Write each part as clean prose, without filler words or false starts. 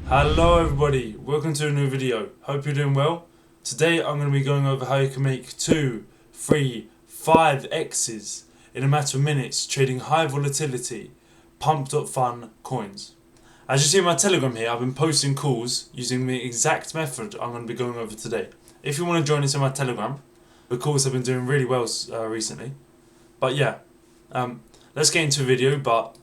Hello everybody, welcome to a new video. Hope you're doing well. Today I'm going to be going over how you can make 2, 3, 5 X's in a matter of minutes trading high volatility Pump.Fun coins. As you see in my Telegram here, I've been posting calls using the exact method I'm going to be going over today. If you want to join us in my Telegram, the calls have been doing really well recently. But yeah, let's get into the video, but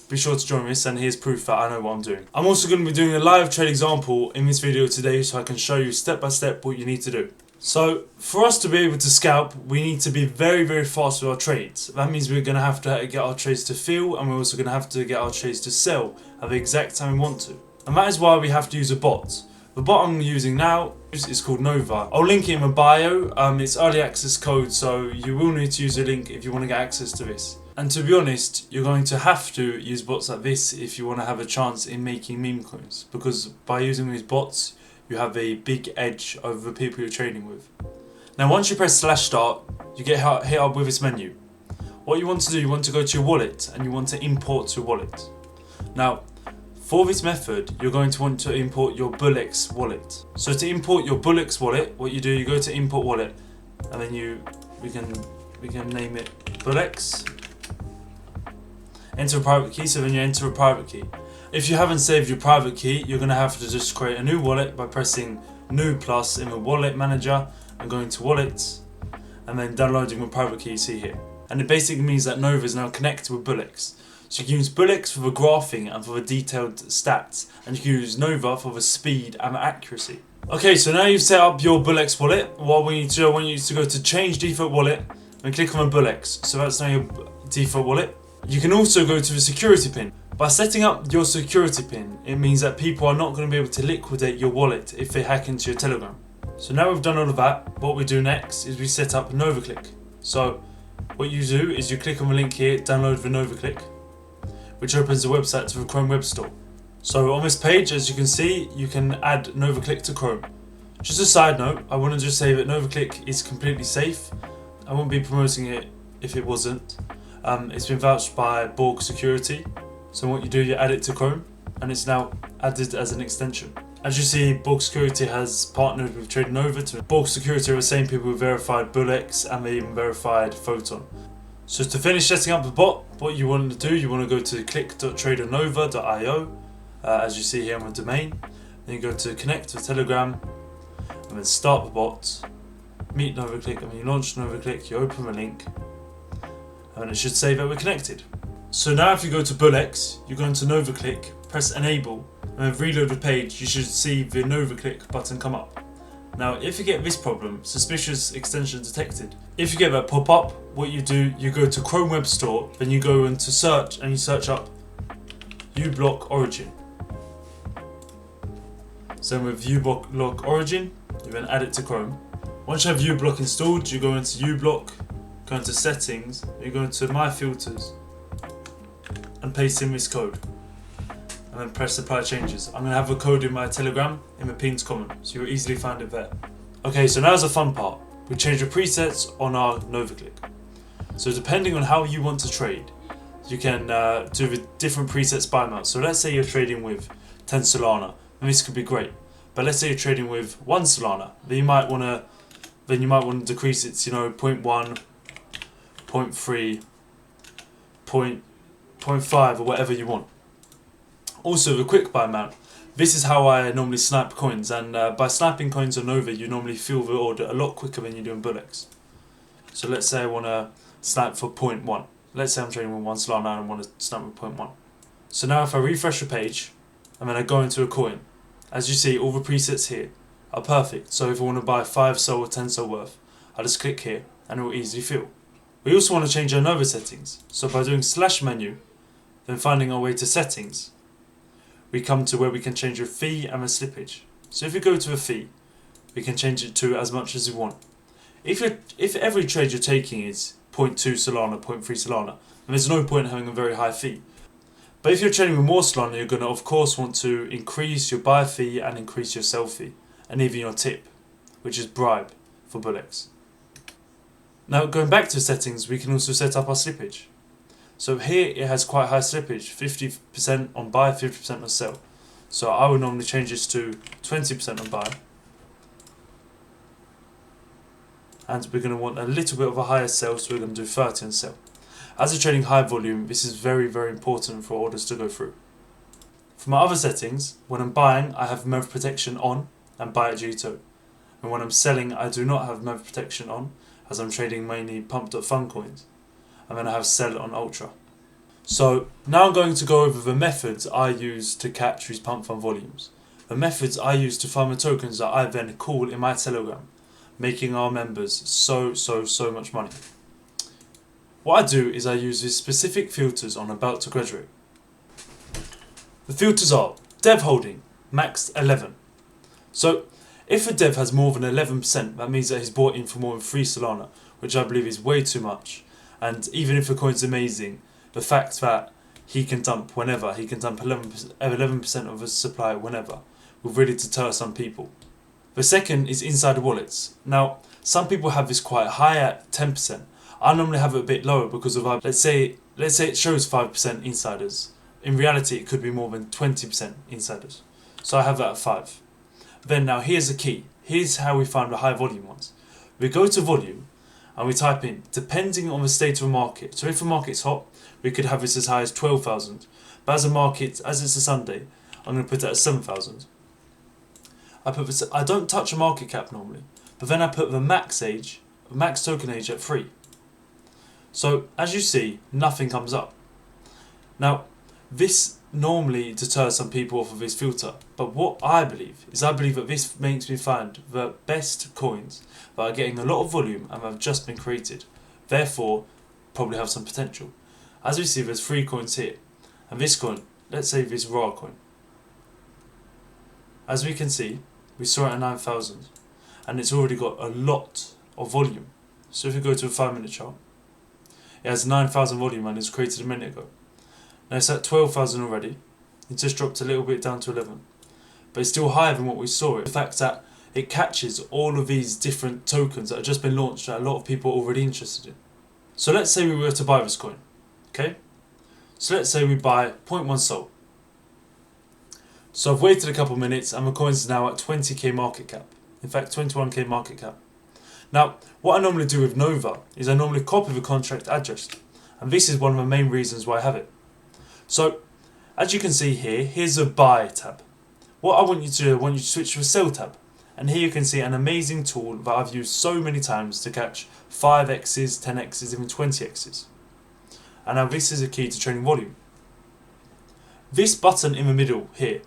be sure to join us, and here's proof that I know what I'm doing. I'm also going to be doing a live trade example in this video today so I can show you step by step what you need to do. So for us to be able to scalp, we need to be very fast with our trades. That means we're going to have to get our trades to fill, and we're also going to have to get our trades to sell at the exact time we want to. And that is why we have to use a bot. The bot I'm using now is called Nova. I'll link it in my bio. It's early access code, so you will need to use a link if you want to get access to this. And to be honest, you're going to have to use bots like this if you want to have a chance in making meme coins, because by using these bots, you have a big edge over the people you're trading with. Now once you press /start, you get hit up with this menu. What you want to do, you want to go to your wallet and you want to import to your wallet. Now, for this method, you're going to want to import your Bullx wallet. So to import your Bullx wallet, what you do, you go to import wallet, and then we can name it Bullx. Enter a private key, so then you enter a private key. If you haven't saved your private key, you're going to have to just create a new wallet by pressing new plus in the wallet manager and going to wallets, and then downloading the private key you see here. And it basically means that Nova is now connected with Bullx. So you can use Bullx for the graphing and for the detailed stats, and you can use Nova for the speed and the accuracy. Okay, so now you've set up your Bullx wallet. What we need to do, I want you to go to change default wallet and click on the Bullx. So that's now your default wallet. You can also go to the security pin. By setting up your security pin, it means that people are not going to be able to liquidate your wallet if they hack into your Telegram. So now we've done all of that, what we do next is we set up NovaClick. So what you do is you click on the link here, download the NovaClick, which opens the website to the Chrome Web Store. So on this page, as you can see, you can add NovaClick to Chrome. Just a side note, I want to just say that NovaClick is completely safe. I wouldn't be promoting it if it wasn't. It's been vouched by Bullx security. So what you do, you add it to Chrome, and it's now added as an extension. As you see, Bullx security has partnered with Trade Nova. Bullx security are the same people who verified Bullx, and they even verified Photon. So to finish setting up the bot, what you want to do, you want to go to click.tradenova.io, as you see here on the domain. Then you go to connect to Telegram, and then start the bot, meet NovaClick, and when you launch NovaClick, you open the link, and it should say that we're connected. So now if you go to Bullx, you go into NovaClick, press enable, and then reload the page, you should see the NovaClick button come up. Now if you get this problem, suspicious extension detected, if you get that pop up, what you do, you go to Chrome Web Store, then you go into search and you search up uBlock Origin. So with uBlock Origin, you then add it to Chrome. Once you have uBlock installed, you go into uBlock, go into settings, you go into my filters and paste in this code, and then press apply changes. I'm going to have a code in my Telegram in the pinned comment, so you'll easily find it there. Okay, so now's the fun part. We change the presets on our NovaClick. So depending on how you want to trade, you can do the different presets by amount. So let's say you're trading with 10 Solana, and this could be great. But let's say you're trading with 1 Solana, then you might want to decrease it to 0.1, 0.3, 0.5 or whatever you want. Also the quick buy amount. This is how I normally snipe coins, and by sniping coins on Nova, you normally fill the order a lot quicker than you do in Bullx. So let's say I want to snipe for 0.1. Let's say I'm trading with 1 Solana and I want to snipe with 0.1. So now if I refresh the page and then I go into a coin, as you see, all the presets here are perfect. So if I want to buy 5 SOL or 10 SOL worth, I just click here and it will easily fill. We also want to change our Nova settings. So by doing /menu, then finding our way to settings, we come to where we can change the fee and the slippage. So if we go to a fee, we can change it to as much as we want. If every trade you're taking is 0.2 Solana, 0.3 Solana, then there's no point having a very high fee. But if you're trading with more Solana, you're going to of course want to increase your buy fee and increase your sell fee, and even your tip, which is bribe for Bullx. Now going back to settings, we can also set up our slippage. So here it has quite high slippage, 50% on buy, 50% on sell. So I would normally change this to 20% on buy. And we're going to want a little bit of a higher sell, so we're going to do 30 on sell. As we're trading high volume, this is very, very important for orders to go through. For my other settings, when I'm buying, I have MEV protection on and buy at G2. And when I'm selling, I do not have MEV protection on, as I'm trading mainly Pump.Fun coins. And then I have sell on Ultra. So now I'm going to go over the methods I use to catch these Pump.Fun volumes. The methods I use to farm the tokens that I then call in my Telegram, making our members so much money. What I do is I use these specific filters on about to graduate. The filters are dev holding, max 11. So if a dev has more than 11%, that means that he's bought in for more than 3 Solana, which I believe is way too much. And even if the coin's amazing, the fact that he can dump whenever, he can dump 11% of his supply whenever, will really deter some people. The second is insider wallets. Now, some people have this quite high at 10%. I normally have it a bit lower because of, let's say it shows 5% insiders. In reality, it could be more than 20% insiders. So I have that at 5. Then now here's the key. Here's how we find the high volume ones. We go to volume and we type in, depending on the state of the market. So if the market's hot, we could have this as high as 12,000. But as it's a Sunday, I'm going to put it at 7,000. I don't touch a market cap normally, but then I put the max token age at 3. So as you see, nothing comes up. Now, this normally deters some people off of this filter, but what I believe that this makes me find the best coins that are getting a lot of volume and have just been created, therefore probably have some potential. As we see, there's 3 coins here, and this coin, let's say this raw coin. As we can see, we saw it at 9,000, and it's already got a lot of volume. So if we go to a 5-minute chart, it has 9,000 volume and it's created a minute ago. Now it's at 12,000 already. It just dropped a little bit down to 11. But it's still higher than what we saw. The fact that it catches all of these different tokens that have just been launched that a lot of people are already interested in. So let's say we were to buy this coin. Okay? So let's say we buy 0.1 Sol. So I've waited a couple minutes and the coin's now at 20k market cap. In fact, 21k market cap. Now, what I normally do with Nova is I normally copy the contract address. And this is one of the main reasons why I have it. So, as you can see here, here's a buy tab. What I want you to do, I want you to switch to a sell tab. And here you can see an amazing tool that I've used so many times to catch 5x's, 10x's, even 20x's. And now this is a key to trading volume. This button in the middle here,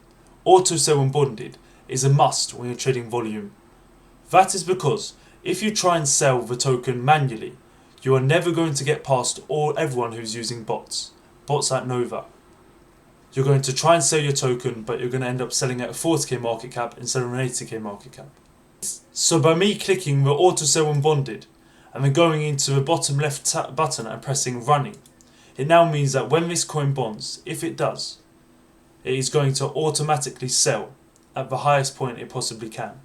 auto sell when bonded, is a must when you're trading volume. That is because if you try and sell the token manually, you are never going to get past everyone who's using bots like Nova. You're going to try and sell your token, but you're going to end up selling at a 40k market cap instead of an 80k market cap. So by me clicking the auto sell when bonded, and then going into the bottom left button and pressing running, it now means that when this coin bonds, if it does, it is going to automatically sell at the highest point it possibly can.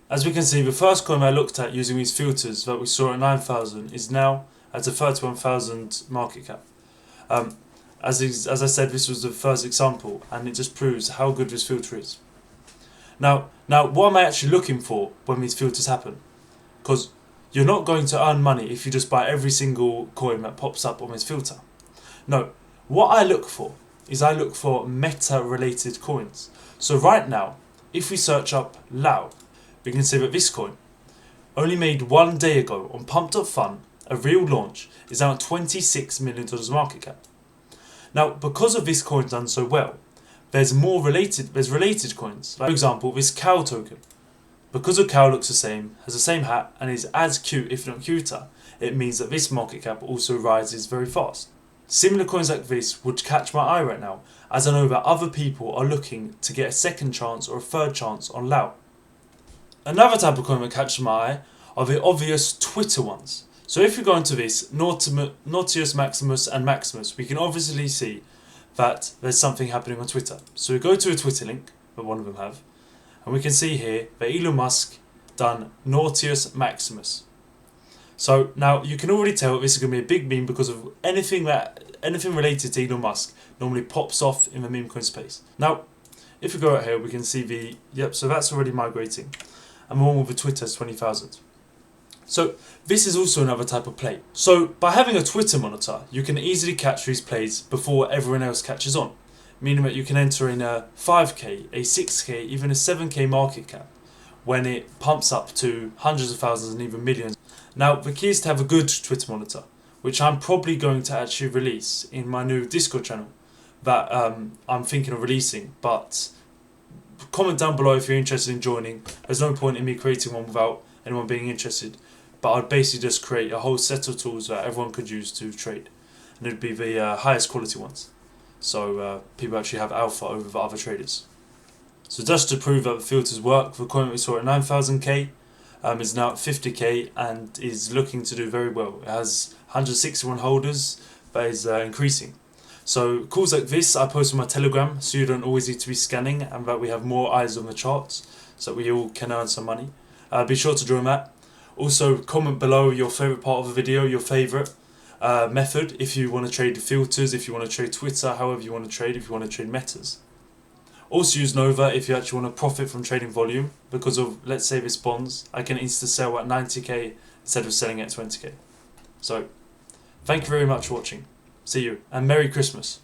As we can see, the first coin I looked at using these filters that we saw at 9,000 is now at a 31,000 market cap. As I said, this was the first example, and it just proves how good this filter is. Now, what am I actually looking for when these filters happen? Because you're not going to earn money if you just buy every single coin that pops up on this filter. No, what I look for is I look for meta-related coins. So right now, if we search up Lao, we can see that this coin, only made 1 day ago on Pump.Fun, a real launch, is now at $26 million market cap. Now, because of this coin done so well, there's related coins. Like, for example, this cow token. Because a cow looks the same, has the same hat, and is as cute, if not cuter, it means that this market cap also rises very fast. Similar coins like this would catch my eye right now, as I know that other people are looking to get a second chance or a third chance on Lao. Another type of coin that catches my eye are the obvious Twitter ones. So if we go into this, Nautilus Maximus and Maximus, we can obviously see that there's something happening on Twitter. So we go to a Twitter link, that one of them have, and we can see here that Elon Musk done Nautilus Maximus. So now you can already tell this is going to be a big meme because of anything related to Elon Musk normally pops off in the meme coin space. Now, If we go out here, we can see so that's already migrating. And the one with the Twitter is 20,000. So this is also another type of play. So by having a Twitter monitor, you can easily catch these plays before everyone else catches on. Meaning that you can enter in a 5k, a 6k, even a 7k market cap when it pumps up to hundreds of thousands and even millions. Now the key is to have a good Twitter monitor, which I'm probably going to actually release in my new Discord channel that I'm thinking of releasing. But comment down below if you're interested in joining. There's no point in me creating one without anyone being interested. But I'd basically just create a whole set of tools that everyone could use to trade. And it'd be the highest quality ones. So people actually have alpha over the other traders. So just to prove that the filters work, the coin we saw at 9,000k is now at 50k and is looking to do very well. It has 161 holders, but is increasing. So calls like this I post on my Telegram, so you don't always need to be scanning, and that we have more eyes on the charts, so that we all can earn some money. Be sure to join that. Also comment below your favourite part of the video, your favourite method, if you want to trade filters, if you want to trade Twitter, however you want to trade, if you want to trade metas. Also use Nova if you actually want to profit from trading volume, because of, let's say this bonds, I can insta sell at 90k instead of selling at 20k. So, thank you very much for watching. See you, and Merry Christmas.